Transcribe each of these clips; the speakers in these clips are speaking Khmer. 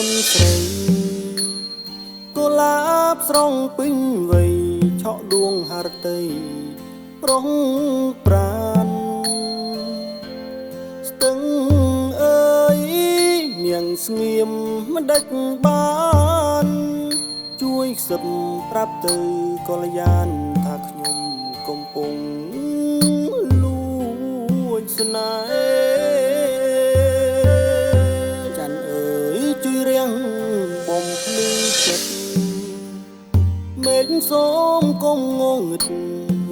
នស្រីកុលាបស្រងពេញវ័យឆក់ដួងហរតីប្រុងប្រានស្ទឹងអើយនាងស្ងៀមមិនដេចបានជួយខ្សឹបប្រាប់ទៅកល្យានថាខ្ញុំកំពុងលួចស្នេហ៍ចាន់អើយជួយរៀងបំភ្លឺចិត្តមេឃសូមកុំងងឹត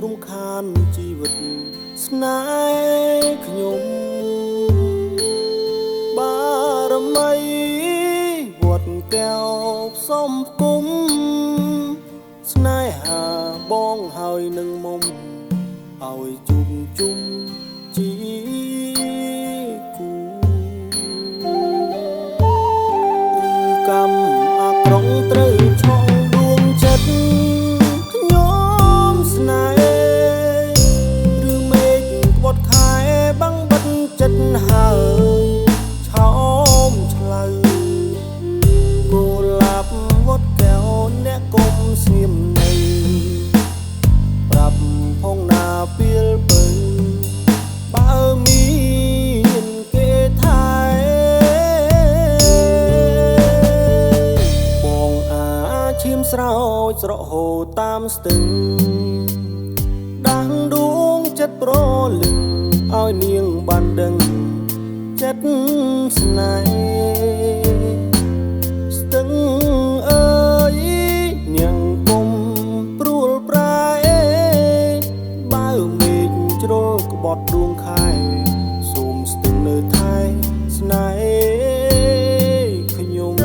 រំខានជីវិតស្នេហ៍ខ្ញុំបារមីវត្តកែវផ្សំគុំស្នេហាបងហើយនឹងមុំឲ្យជុំជុំជាគូកម្មអាក្រង់ត្រូវឆក់ដួងចិត្តខ្ញុំស្នេហ៍ឬមេឃក្បត់ខែបាំងបិទចិត្តហើយឆោមឆ្លៅគូលាបវត្តកែវអ្នកកុំស្ងៀមនៅប្រាប់ផងណាពីលពើបើមានគេថែបងអាឈាមស្រោចស្រកហូរតាមស្ទឹងដាំងដួងចិត្តប្រលឹងឲ្យនាងបានដឹងចិត្តស្នេហ៍ស្ទឹងអើយនាងកុំព្រួលប្រែបើមេឃជ្រុលក្បត់ដួងខែសូមស្ទឹងនៅថែស្នេហ៍ខ្ញុំ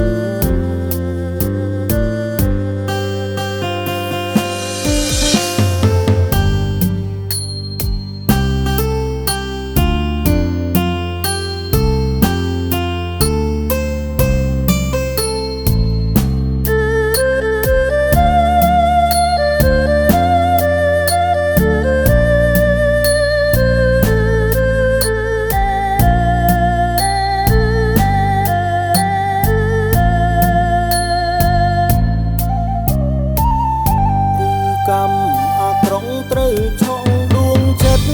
កម្មអាក្រង់ត្រូវឆក់ដួងចិត្ត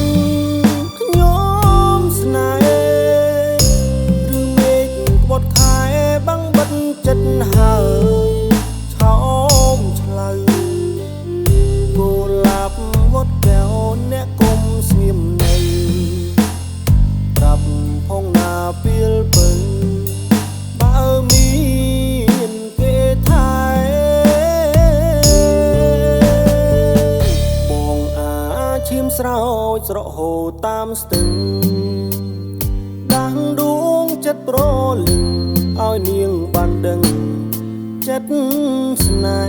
ខ្ញុំស្នេហ៍ឬមេឃក្បត់ខែបាំងបិទចិត្តហើយឆោមឆ្លៅគូលាបវត្តកែវអ្នកកុំស្ងៀមនៅប្រាប់ផងណាពីលពើបើមានគេថែឈាមស្រោចស្រកហូរតាមស្ទឹងដាំងដួងចិត្តប្រលឹងឲ្យនាងបានដឹងចិត្តស្នេ